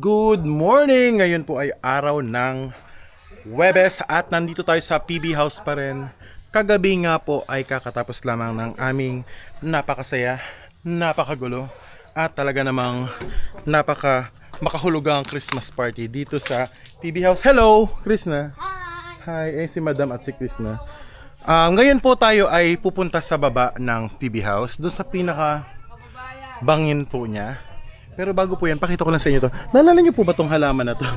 Good morning! Ngayon po ay araw ng Huwebes at nandito tayo sa PB House pa rin. Kagabi nga po ay kakatapos lamang ng aming napakasaya, napakagulo at talaga namang makahulugang Christmas party dito sa PB House. Hello, Krishna! Hi! Si Madam at si Krishna. Ngayon po tayo ay pupunta sa baba ng PB House, doon sa pinaka bangin po niya. Pero bago po yan, pakita ko lang sa inyo to. Naalala niyo po ba tong halaman na to?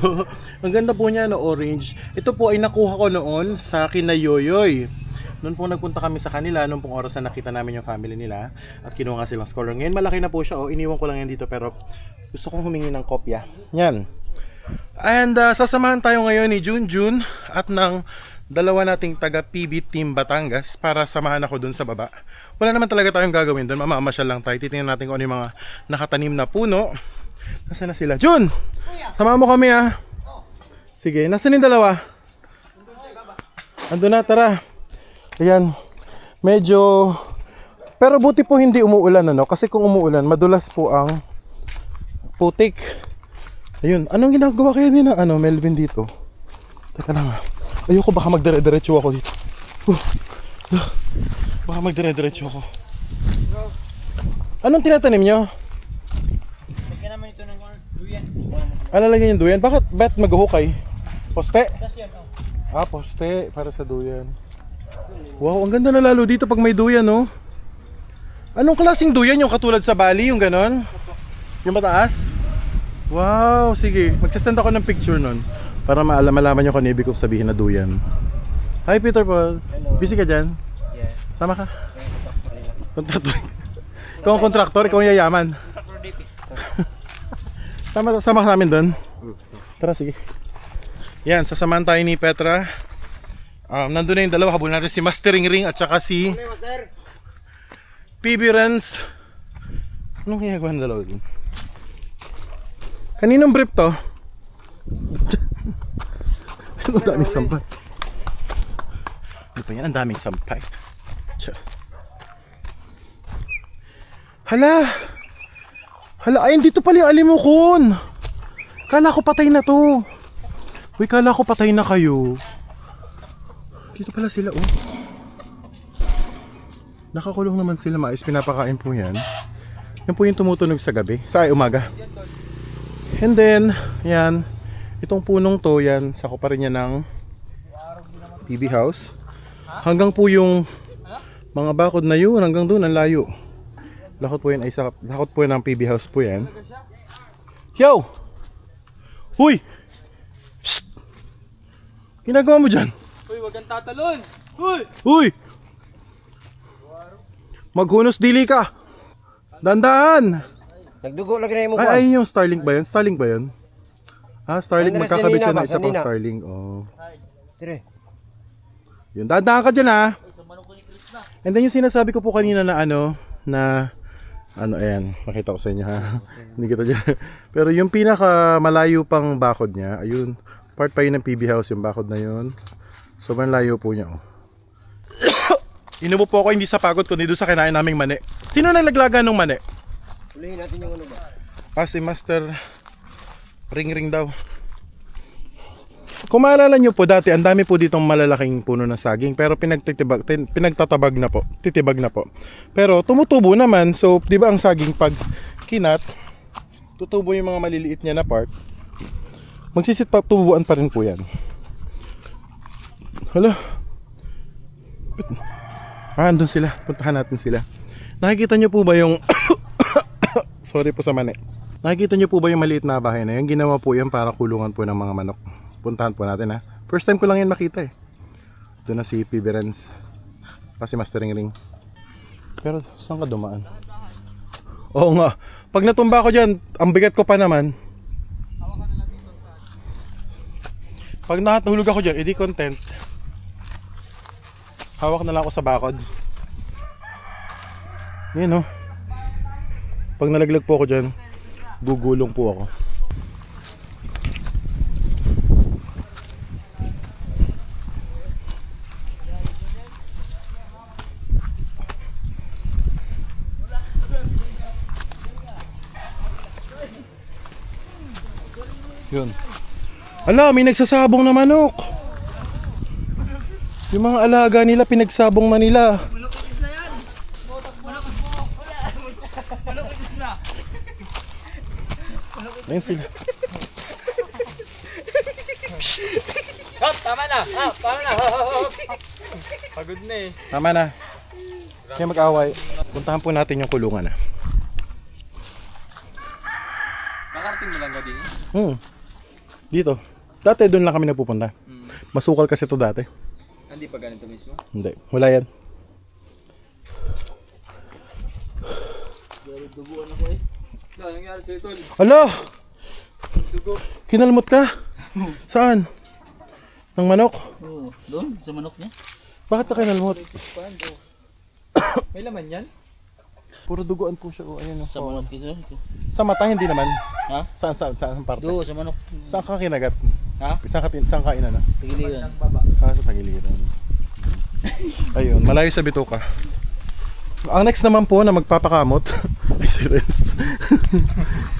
Ang ganda po niya na orange. Ito po ay nakuha ko noon sa kina Yoyoy. Noon po nagpunta kami sa kanila, noong pong oras na nakita namin yung family nila. At kinuha nga silang scholar. Ngayon malaki na po siya. Iniwan ko lang yan dito pero gusto kong humingi ng kopya. Yan. And sasamahan tayo ngayon ni Junjun at ng dalawa nating taga PB Team Batangas para samahan ako dun sa baba. Wala naman talaga tayong gagawin dun, mamamasyal lang tayo. Titingnan natin kung ano yung mga nakatanim na puno. Nasaan na sila? Jun! Sama mo kami ah. Sige, nasaan yung dalawa? Andun na, tara. Ayan, medyo pero buti po hindi umuulan ano, kasi kung umuulan madulas po ang putik. Ayun, anong ginagawa kaya ni na Melvin dito? Teka lang ah. Ayoko, baka magdire-diretso ako dito. Baka magdire-diretso ako. Anong tinatanim nyo? Lagyan naman ito ng duyan. Ano lagyan yung duyan? Ba't maghuhukay? Poste? Tapos yan, Poste para sa duyan. Wow, ang ganda na lalo dito pag may duyan, no? Anong klaseng duyan yung katulad sa Bali, yung ganon? Yung mataas? Wow, sige. Magsasend ako ng picture nun para malaman nyo kung ano ibig kong sabihin na duyan. Hi Peter Paul. Hello. Busy ka dyan? Yeah. Sama ka? Kontraktor. Ikaw ang kontraktor, ikaw ang yayaman. Contractor DP. Sama ka namin doon. Tara, sige. Yan, sasamahan tayo ni Petra. Nandun na yung dalawa. Habulin natin si Mastering Ring at saka si PB Renz. Anong ginagawa ng dalawa dun? Kaninong brief to? Ang daming sampay. Ano pa yan? Ang daming sampay. Hala! Hala, ay dito pala yung alimukon. Kala ko patay na to. Uy, kala ko patay na kayo. Dito pala sila, oh. Nakakulong naman sila, maayos. Pinapakain po yan. Yan po yung tumutunog sa gabi. Sa umaga. And then, yan. Itong punong to, yan. Sako pa rin yan ng PB House. Hanggang po yung mga bakod na yun. Hanggang doon, ang layo. Lakot po yan ay lakot po yan ng PB House po yan. Yo! Huy! Shhh! Ginagawa mo dyan? Uy, wag kang tatalon! Uy! Huy! Maghunos dili ka! Dandaan! Nagdugo lagi na yung Ay, ayun yung Starlink ba yun? Starlink ba yun? Ah, Starlink. Ay, Magkakabit siya Sanina ng ba? isa pang Sanina. Starlink. Oh. Tire. Yun, dandaan ka dyan ah! And then yung sinasabi ko po kanina na ayan, makita ko sa inyo ha. Hindi kita dyan. Pero yung pinaka malayo pang bakod niya, ayun, part pa yun ng PB House, yung bakod na yun. Sobrang layo po niya, oh. Inubo po ako hindi sa pagod kundi doon sa kinain naming mani. Sino naglaglaga ng mani? Ulihin natin yung ano ba? Si Master Ring daw. Kung maalala nyo po dati, ang dami po ditong malalaking puno ng saging pero pinagtatabag na po, titibag na po. Pero tumutubo naman, so 'di ba ang saging pag kinat, tutubo yung mga maliliit niya na part. Tubuan pa rin po 'yan. Hala. Andun sila, puntahan natin sila. Nakikita nyo po ba yung sorry po sa mani. Nakikita nyo po ba yung maliit na bahay na yan? Ginawa po yan para kulungan po ng mga manok. Puntahan po natin ha. First time ko lang yan makita eh. Doon na si PB Renz. Kasi Mastering Ring. Pero saan ka dumaan? Oo nga. Pag natumba ko dyan, ang bigat ko pa naman. Pag nakatulog ako dyan, edi content. Hawak na lang ako sa bakod. Yan o. Pag nalaglag po ako dyan, gugulong po ako. Yun. Ala, may nagsasabong na manok. Yung mga alaga nila, pinagsabong na nila. Ayun sila. Hop, tama na. Hop, tama na. Hop. Pagod na eh. Tama na. Kaya mag-away. Puntahan po natin yung kulungan na. Nakarating mo lang ka din. Dito. Dati doon lang kami napupunta. Masukal kasi to dati. Hindi pa ganito mismo? Hindi. Wala yan. Duguan ako eh. Ano nangyari sa'yo, tol? Ala! Dugo. Kinalmot ka? Saan? Ng manok? Oo. Doon, sa manok niya. Bakit ka kinalmot? May laman yan? Puro duguan po siya. Oh, ayan, oh. Sa manok ito. Sa mata, hindi naman. Ha? Saan parte? Doon, sa manok. Saan ka kinagat? Ha? Saan ka inana? Tigiliran. Sa tagiliran. Ayun, malayo sa bituka. Ang next naman po na magpapakamot ay si Renz.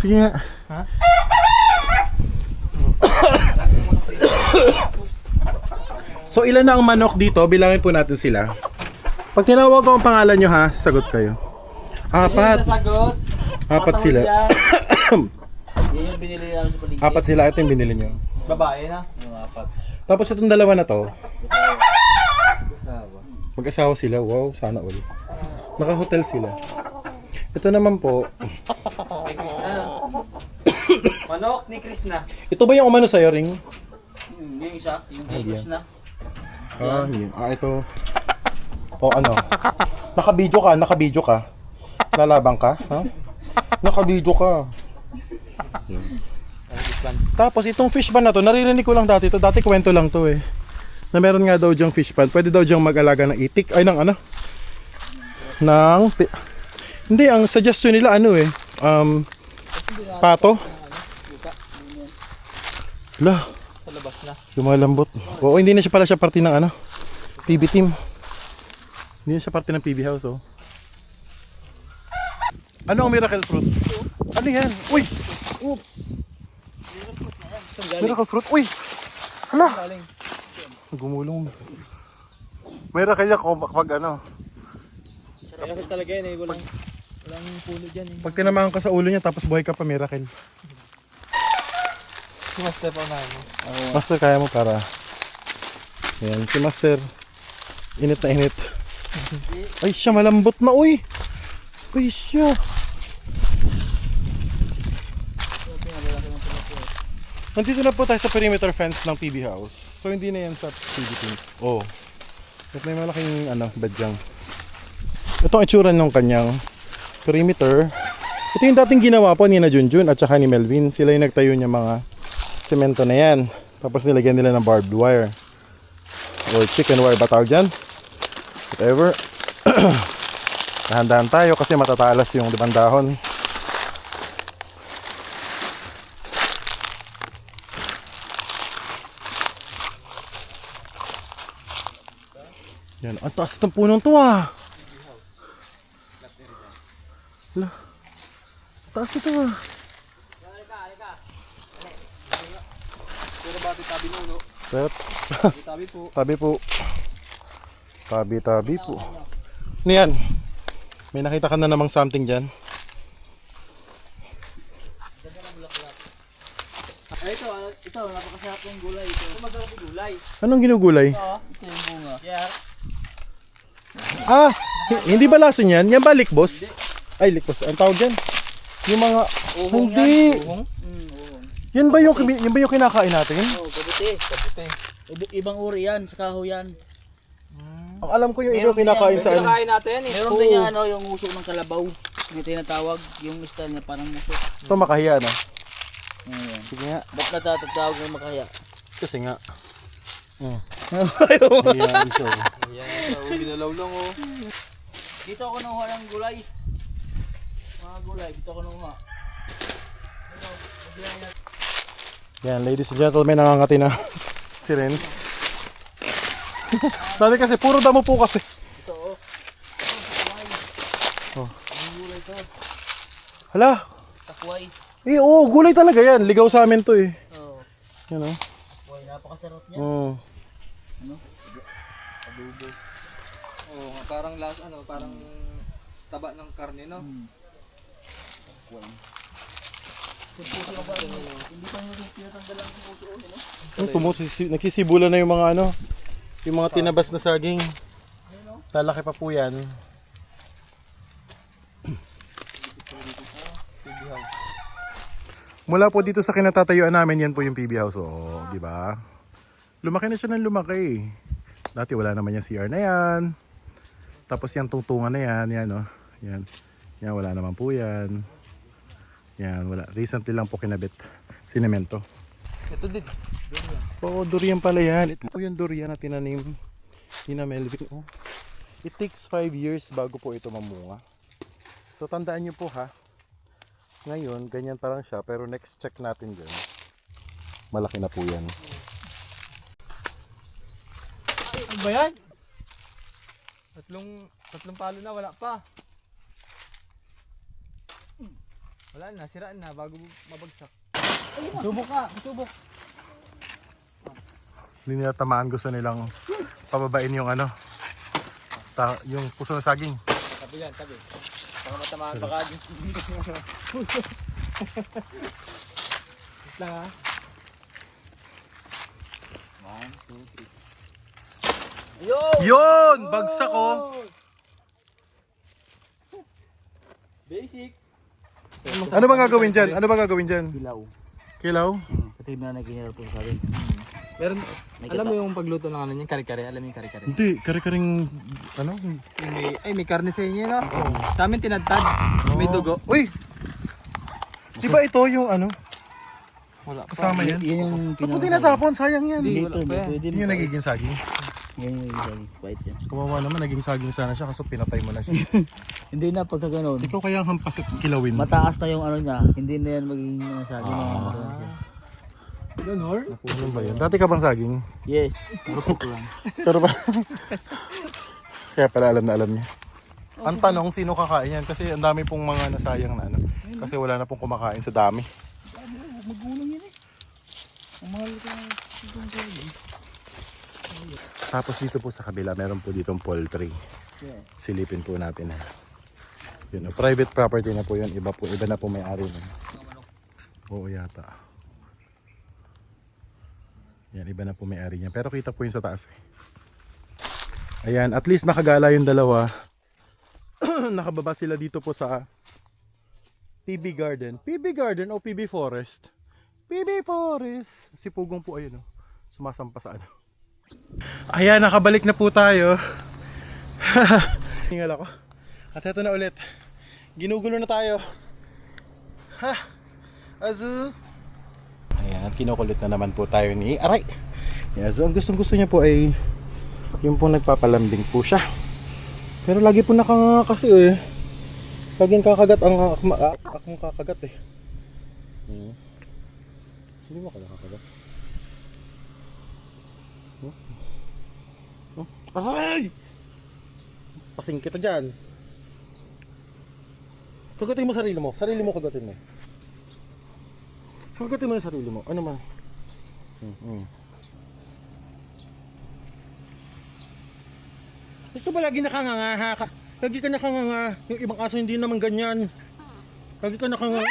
Sige nga. Ha? So ilan na ang manok dito? Bilangin po natin sila. Pag tinawag ko ang pangalan nyo ha, sasagot kayo. Apat. Sagot. Apat sila. Yan yung binili namin sa paligid. Apat sila. Ito yung binili nyo. Babae na? Yung apat. Tapos itong dalawa na to, Kasawa. mag-asawa sila. Wow, sana all. Naka-hotel sila. Ito naman po, Kay Krishna. Manok ni Krishna. ito ba yung umano sa'yo, Ring? Yung isa, yung kay Hindi yan. Krishna. Yun. Ito. O ano? Nakabidyo ka. Lalabang ka, ha? Nakabidyo ka. Yun. Tapos itong fish pan na to, naririnig ko lang dati to. Dati kwento lang to eh. Na meron nga daw diyang fish pan. Pwede daw diyang mag-alaga ng itik. Ay, ng ano? Hindi, ang suggestion nila ano eh. Pato. Lah. Sa labas na. Lumalambot. Oo, hindi na siya pala siya parte ng ano, PB team. Hindi na siya parte ng PB house, oh. Ano ang miracle fruit? Ano yan? Uy! Oops! Miracle fruit? Uy! Hala! Galing. Gumulong. Miracle yan kapag ano. Kaya talaga yan eh. Walang puno dyan eh. Pag tinamaan ka sa ulo niya tapos buhay ka pa, miracle. Si Master pa na mo. Master, kaya mo para. Yan, si Master. Init na init. Ay, siya malambot na, uy! Uy, siya. Nandito na po tayo sa perimeter fence ng PB house. So, hindi na yan sa PB team. Oh. At may malaking, bedyang. Ito ang itsura ng kanyang perimeter. Ito yung dating ginawa po ni na Junjun at saka ni Melvin. Sila yung nagtayo niya mga semento na yan. Tapos nilagyan nila ng barbed wire. Or chicken wire ba tawag dyan? Whatever. Dahan-dahan tayo kasi matatalas yung dahon. Yan, ang taas itong punong to ah. Hala. Taas ito ah. Pero bakit tabi mo, no? Set. Tabi po. Tabi po. Tabi po. Ano yan? May nakita ka na namang something dyan. Ay, ito, napakasarap yung gulay. Ito masarap yung gulay. Anong ginugulay? Ito yung bunga. Yeah. Ah! Hindi ba lason yan? Yan ba likbos? Ay, likbos. Ang tawag dyan? Yung mga... Hindi! Uhong? Yan ba yung kinakain natin? Oo, kabuti. Ibang uri yan, sa kahoy yan. Ang alam ko yung iba kinakain sa ano. Kinakain natin eh. Meron din yung yung uso ng kalabaw. Yung tinatawag, yung style niya parang muso. Ito makahiya na. Ayan. Sige nga. Ba't natatawag ng makaya? Kasi nga. Ayaw. Ayan, so. Ayan, ginalaw lang oh. Dito ako nakuha ng gulay. Mga gulay, dito ako nakuha. Yan, ladies and gentlemen, nangangati na si Renz. Dati kasi, puro damo po kasi. Ito oh. Oh. Ang gulay to. Hala, Takway. oo, gulay talaga yan. Ligaw sa amin to eh. Oo. Yan o. Boy, napakasarap niya. Oh. Ano? Adobo. Oo, parang parang taba ng karne, no? Hindi pa yung tinatanggal ang puso, no? Nagsisibulan na yung mga ano, yung mga tinabas na saging. Lalaki pa po yan. Mula po dito sa kinatatayuan namin, yan po yung PB house. Oh, di ba? Lumaki na siya ng lumaki. Dati wala naman yung CR na yan. Tapos yung tungtungan na yan, yan oh. Yan. Yan, wala naman po yan. Yan, wala. Recently lang po kinabit. Sinemento. Ito din. Oo, durian pala yan. Ito po yung durian na tinanim ni na Melvin. Oh. It takes 5 years bago po ito mamunga. So tandaan nyo po ha. Ngayon, ganyan pa lang siya. Pero next check natin dyan. Malaki na po yan. Ano ba yan? Tatlong palo na, wala pa. Wala na, siraan na bago mabagsak. Subok ka, subok. Hindi nila tamaan, gusto nilang pababain yung ano. Yung puso ng saging. Tabi yan, tabi. Baka matamaan pa ka din. Puso. Wait lang ha. 1, 2, 3. Ayun! Yun! Bagsak ko! Basic. Ano bang gagawin dyan? Ano bang gagawin dyan? Kilaw. Kilaw? Pati na naginira po sa akin. Meron, alam mo yung pagluto ng ano niyan, kare-kare, alam mo yung kare-kare? Hindi, kare-karing ano? May karne sa inyo, no? Sa amin tinadtad, may dugo. Uy! Di ba ito yung ano? Wala Kasama yan? Yan yung Ba't mo tinatapon? Sayang yan. Hindi, wala pa yan. Hindi yung nagiging saging. Yan yung white yan. Kawawa naman, naging saging sana siya kaso pinatay mo na siya. Hindi na pagka ganun. Ikaw kaya ang hampas at kilawin. Mataas na yung ano niya, hindi na yan magiging sabi na ganun. Ano ba yan? Dati ka bang saging? Yes. Marupok lang. Pero ba? Kaya pala alam na alam niya. Ang tanong, sino kakain yan? Kasi ang dami pong mga nasayang na ano. Kasi wala na pong kumakain sa dami. Magulang yan eh. Ang mahal ko Tapos dito po sa kabila, meron po ditong poultry. Yeah. Silipin po natin ha. Yun, private property na po yun. Iba na po may-ari nun. Oo yata. Yan, iba na po may-ari niya. Pero kita po yung sa taas eh. Ayan, at least nakagala yung dalawa. Nakababa sila dito po sa PB Garden. PB Garden o PB Forest? PB Forest. Si Pugong po ayun oh. Sumasampa sa ano. Ayan, nakabalik na po tayo. Hingal ako. At eto na ulit. Ginugulo na tayo. Ha? Azu. Ayan, kinukulit na naman po tayo ni Aray. Ayan, so ang gustong gusto niya po ay yung po nagpapalambing po siya. Pero lagi po nakanganga kasi eh. Laging kakagat ang akong kakagat eh. Hindi mo ka nakakagat. Aray! Pasing kita dyan. Kagatin mo sarili mo. Sarili mo kagatin mo. Kagatin mo yung sarili mo. Ano man? Ito ba lagi nakanganga? Lagi ka nakanganga. Yung ibang aso hindi naman ganyan. Lagi ka nakanganga.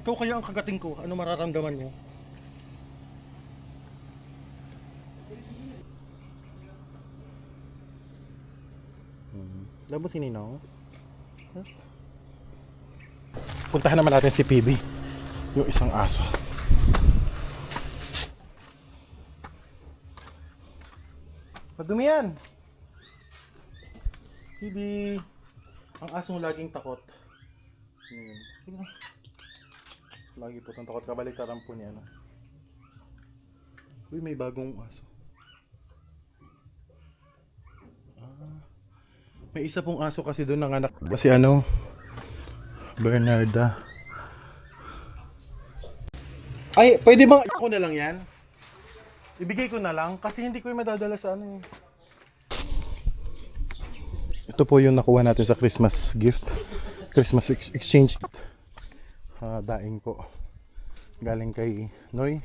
Ikaw kaya ang kagating ko. Ano mararamdaman mo? Labo sininaw? Huh? Puntahan naman natin si PB. Yung isang aso. Psst! Madumi yan! PB! Ang asong laging takot. Sige na. Lagi po itong takot. Kabaliktaran po niya. No? Uy, may bagong aso. May isa pong aso kasi doon nanganak. Kasi ano, Bernarda. Ay, pwede bang ako na lang yan? Ibigay ko na lang kasi hindi ko yung madadala sa ano eh. Ito po yung nakuha natin sa Christmas gift. Christmas exchange gift. daing po. Galing kay Noy.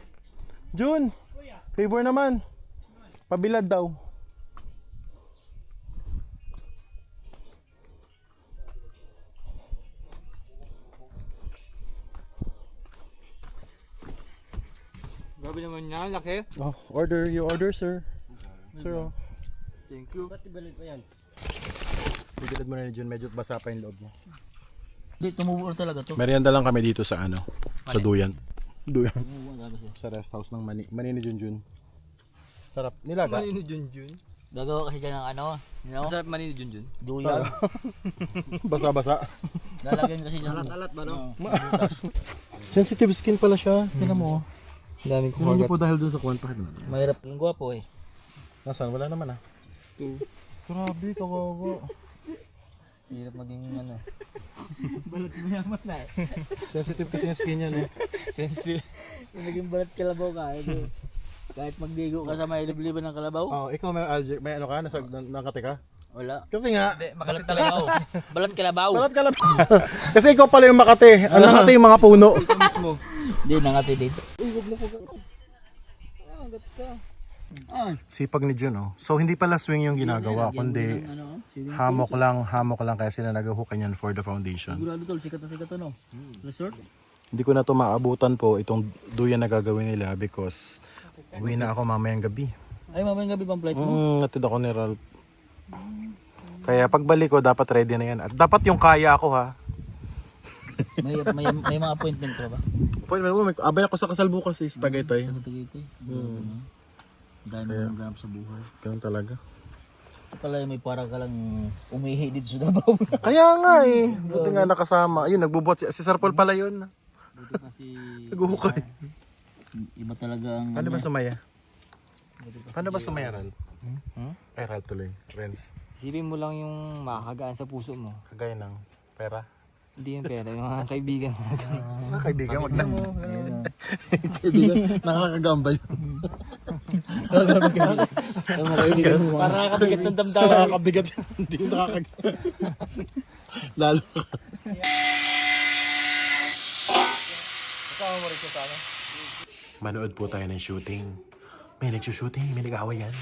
Jun! Favor naman. Pabilad daw. Grabe naman yan, laki. Oh, order. You order, sir. Sir, oh. Thank you. Ba't ibalid pa yan? Bigilid mo na ni Jun. Medyo basa pa yung loob mo. Hindi, tumubuo talaga to. Merienda lang kami dito sa ano. Sa Duyan. Duyan. Tumubuo talaga siya. Sa rest house ng Mani. Mani ni Junjun. Sarap. Nilaga. Manini Junjun. Gagawa kasi dyan ng ano. Masarap manini Junjun. Duyan. Basa-basa. Lalagyan kasi dyan. Alat-alat ba no? Sensitive skin pala siya. Tingnan mo. Daming Hindi po dahil dun sa kwento. Mahirap. Ang gwapo eh. Nasaan? Wala naman ah. Grabe, kawawa. Hirap maging ano. Balat mo yaman na eh. Sensitive kasi yung skin yan eh. Sensitive. Yung naging balat kalabaw ka. Eh. Kahit magdigo ka sa may libliban ng kalabaw. Oh, ikaw may ano ka? Nakati ka? Wala. Kasi nga, Balat kalabaw. Balat kalabaw. balat ka lang. Kasi ikaw pala yung Makati. Ang Makati yung mga puno. Ito mismo. Hindi, nangati dito. Sipag ni Jun oh. So hindi pala swing yung ginagawa, kundi hamok lang kaya sila nag-hookan yan for the foundation. Sigurado tol, sikat na sikat ano. Resort? Hindi ko na to maabutan po itong duyan na gagawin nila because uwi na ako mamayang gabi. Ay, mamayang gabi pang flight mo? Natid ako ni Ralph. Kaya pagbalik ko dapat ready na yan. At dapat yung kaya ako ha. May mga appointment ka ba? Appointment mo, abay ako sa kasal bukas sa Tagaytay. Sa Tagaytay. Dahil mo ganap sa buhay. Ganun talaga. Pala may para ka lang umihi dito sa Davao. Kaya nga eh. Buti nga nakasama. Ayun, nagbubuhat si Sir Paul pala yun. Buti kasi Naguhukay. iba talaga ang Paano ba sumaya? Paano ba sumaya, Ral? Ay, Ral tuloy. Friends. Isipin mo lang yung makakagaan sa puso mo. Kagaya ng pera. Hindi yung pera, yung mga kaibigan mo. Mga kaibigan, wag na. Ayun, Kaibigan, nakakagambay. Para nakakabigat ng damdamin. Nakakabigat. Hindi yung nakakagambay. Lalo ka. Manood po tayo ng shooting. May nagsushooting, may nag-awayan.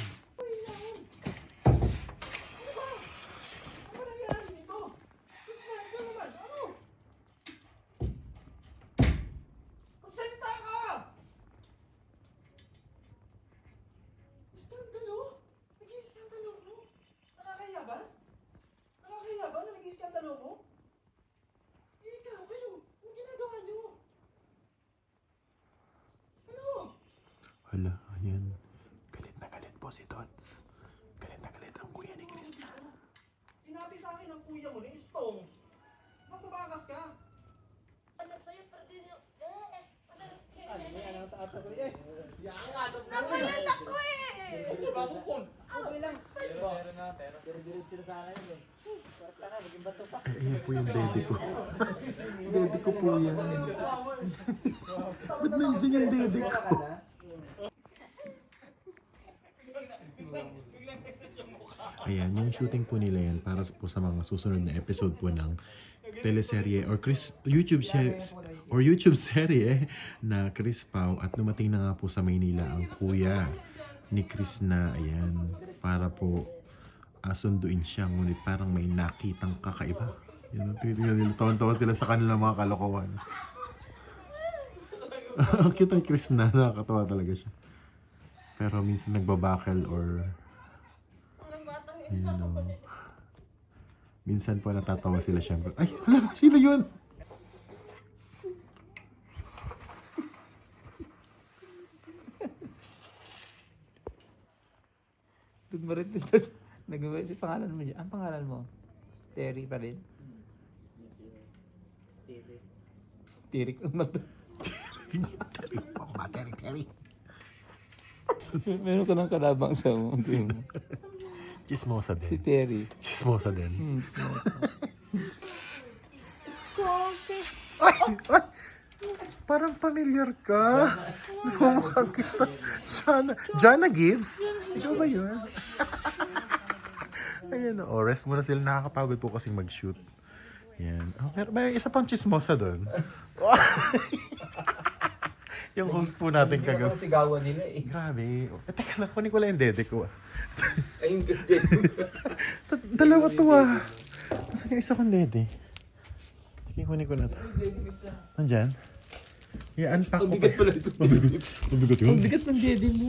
Hala, ayan. Galit na galit po si Tots. Galit na galit ang kuya ni Krista. Sinabi sa akin ng kuya mo ni Istong, magbabakas ka. Nagulat ako eh! Ayan po yung daddy ko. Daddy ko po yan. Ba't nandiyan yung daddy ko? Ayan, yung shooting po nila yan para po sa mga susunod na episode po ng teleserye or YouTube serye na Chris Pao at lumating na nga po sa Maynila ang kuya ni Chris na ayan para po sunduin siya ngunit parang may nakitang kakaiba. Yan, tinitingnan nila, tawan-tawan sila sa kanilang mga kalokohan. Ang cute ng Chris na, nakakatawa talaga siya. Pero minsan nagbabakal or you know, minsan po natatawa sila syempre. Ay, hala, sino yun? Nag-iba si pangalan mo dyan. Ang pangalan mo? Terry pa rin? Tirik ang mata. Terry. Meron ka ng kalabang sa mo. Chismosa Si din. Terry. Chismosa din. Kobe! Ay! Parang familiar ka. Namumukhang kita. Jana Gibbs? Ikaw ba yun? Ayan o. Rest muna sila. Nakakapagod po kasing mag-shoot. Yan. Oh, pero may isa pang chismosa doon. Yung host po natin kagabi. sigawan nila eh. Grabe. Teka lang, kunin ko lang yung dede ko. Ayun, ganda. Dalawa to ah. Nasaan yung isa kong dede? Teka, kunin ko na to. Nandyan? I-unpack ko pa. Bigat pala ito. Mabigat yun. Bigat ng dede mo.